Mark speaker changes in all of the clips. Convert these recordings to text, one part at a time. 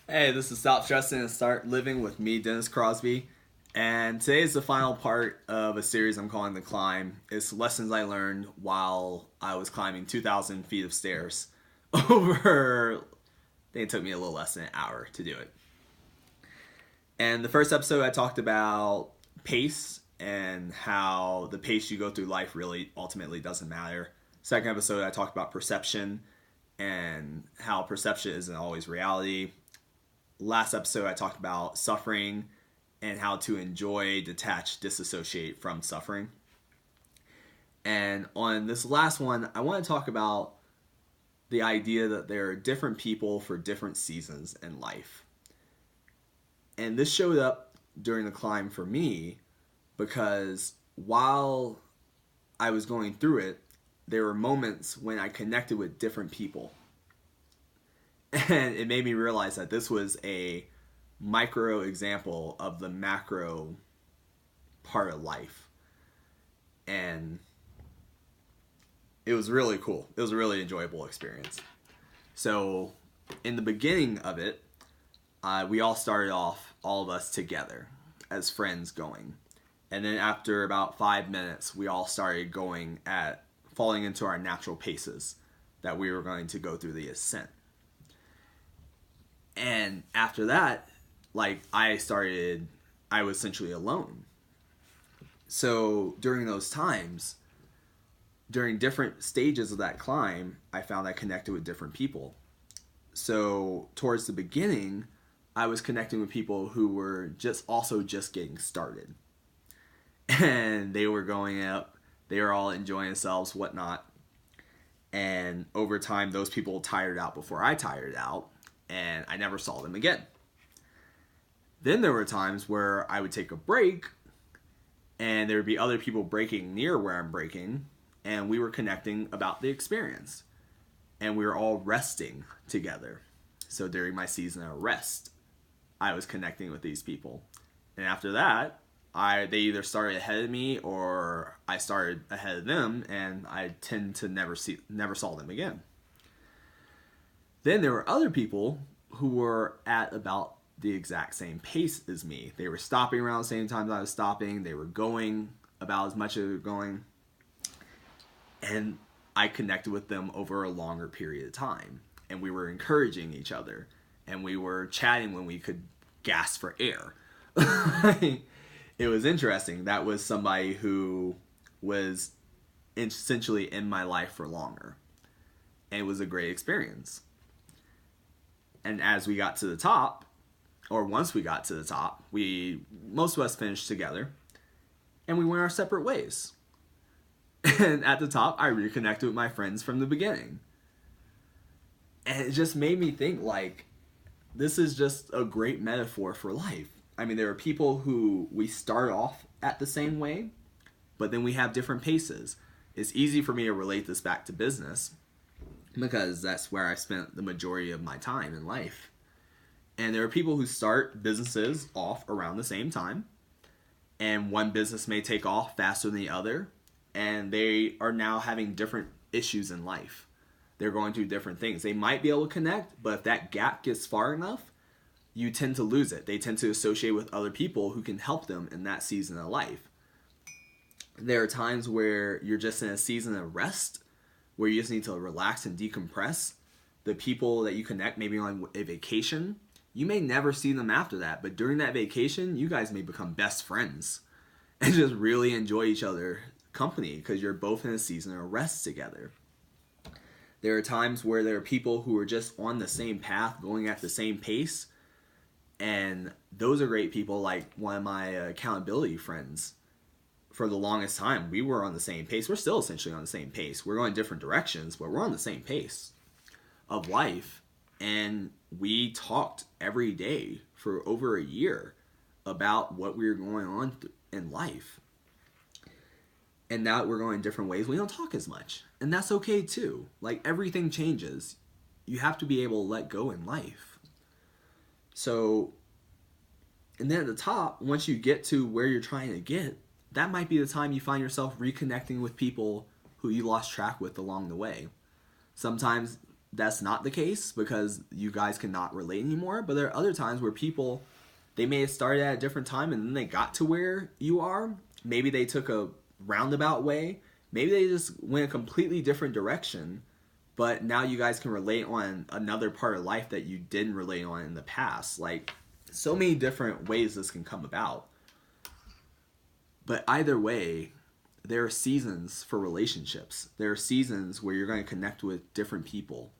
Speaker 1: Hey, this is Stop Stressing and Start Living with me, Dennis Crosby. And today is the final part of a series I'm calling The Climb. It's lessons I learned while I was climbing 2,000 feet of stairs over, I think it took me a little less than an hour to do it. And the first episode, I talked about pace and how the pace you go through life really ultimately doesn't matter. Second episode, I talked about perception and how perception isn't always reality. Last episode, I talked about suffering and how to enjoy, detach, disassociate from suffering. And on this last one, I want to talk about the idea that there are different people for different seasons in life. And this showed up during the climb for me because while I was going through it, there were moments when I connected with different people. And it made me realize that this was a micro example of the macro part of life. And it was really cool. It was a really enjoyable experience. So, in the beginning of it, we all started off, all of us together as friends going. And then after about 5 minutes, we all started going falling into our natural paces that we were going to go through the ascent. And after that, I was essentially alone. So during those times, during different stages of that climb, I found I connected with different people. So towards the beginning, I was connecting with people who were just getting started. And they were going up, they were all enjoying themselves, whatnot. And over time, those people tired out before I tired out, and I never saw them again. Then there were times where I would take a break, and there would be other people breaking near where I'm breaking, and we were connecting about the experience. And we were all resting together. So during my season of rest, I was connecting with these people. And after that, they either started ahead of me or I started ahead of them, and I tend to never saw them again. Then there were other people who were at about the exact same pace as me. They were stopping around the same time as I was stopping. They were going about as much as they were going. And I connected with them over a longer period of time. And we were encouraging each other. And we were chatting when we could gasp for air. It was interesting. That was somebody who was essentially in my life for longer. And it was a great experience. And as we got to the top, or once we got to the top, most of us finished together, and we went our separate ways. And at the top, I reconnected with my friends from the beginning. And it just made me think, this is just a great metaphor for life. I mean, there are people who we start off at the same way, but then we have different paces. It's easy for me to relate this back to business, because that's where I spent the majority of my time in life. And there are people who start businesses off around the same time, and one business may take off faster than the other, and they are now having different issues in life. They're going through different things. They might be able to connect, but if that gap gets far enough, you tend to lose it. They tend to associate with other people who can help them in that season of life. There are times where you're just in a season of rest, where you just need to relax and decompress. The people that you connect, maybe on a vacation, you may never see them after that, but during that vacation, you guys may become best friends and just really enjoy each other's company because you're both in a season of rest together. There are times where there are people who are just on the same path, going at the same pace, and those are great people. Like one of my accountability friends, for the longest time, we were on the same pace. We're still essentially on the same pace. We're going different directions, but we're on the same pace of life. And we talked every day for over a year about what we were going on in life. And now that we're going different ways, we don't talk as much. And that's okay too. Everything changes. You have to be able to let go in life. So, and then at the top, once you get to where you're trying to get, that might be the time you find yourself reconnecting with people who you lost track with along the way. Sometimes that's not the case because you guys cannot relate anymore. But there are other times where people, they may have started at a different time and then they got to where you are. Maybe they took a roundabout way. Maybe they just went a completely different direction. But now you guys can relate on another part of life that you didn't relate on in the past. Like, so many different ways this can come about. But either way, there are seasons for relationships. There are seasons where you're going to connect with different people.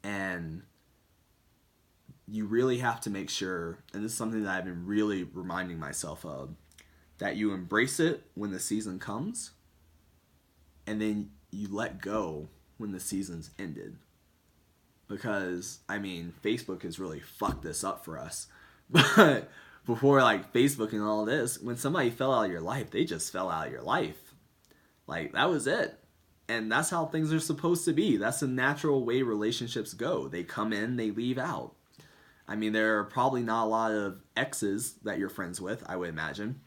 Speaker 1: And you really have to make sure, and this is something that I've been really reminding myself of, that you embrace it when the season comes, and then you let go when the season's ended. Because, I mean, Facebook has really fucked this up for us. But before, like, Facebook and all this, when somebody fell out of your life, they just fell out of your life. Like, that was it. And that's how things are supposed to be. That's the natural way relationships go. They come in, they leave out. I mean, there are probably not a lot of exes that you're friends with, I would imagine.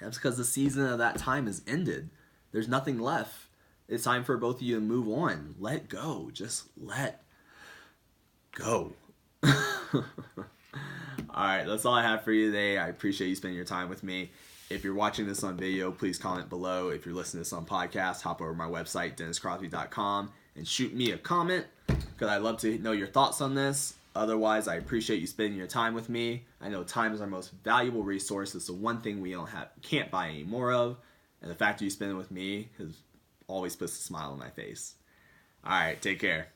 Speaker 1: That's because the season of that time has ended. There's nothing left. It's time for both of you to move on. Let go. Just let go. Alright, that's all I have for you today. I appreciate you spending your time with me. If you're watching this on video, please comment below. If you're listening to this on podcast, hop over to my website, DennisCrosby.com, and shoot me a comment, because I'd love to know your thoughts on this. Otherwise, I appreciate you spending your time with me. I know time is our most valuable resource. It's the one thing we can't buy any more of. And the fact that you spend it with me has always puts a smile on my face. Alright, take care.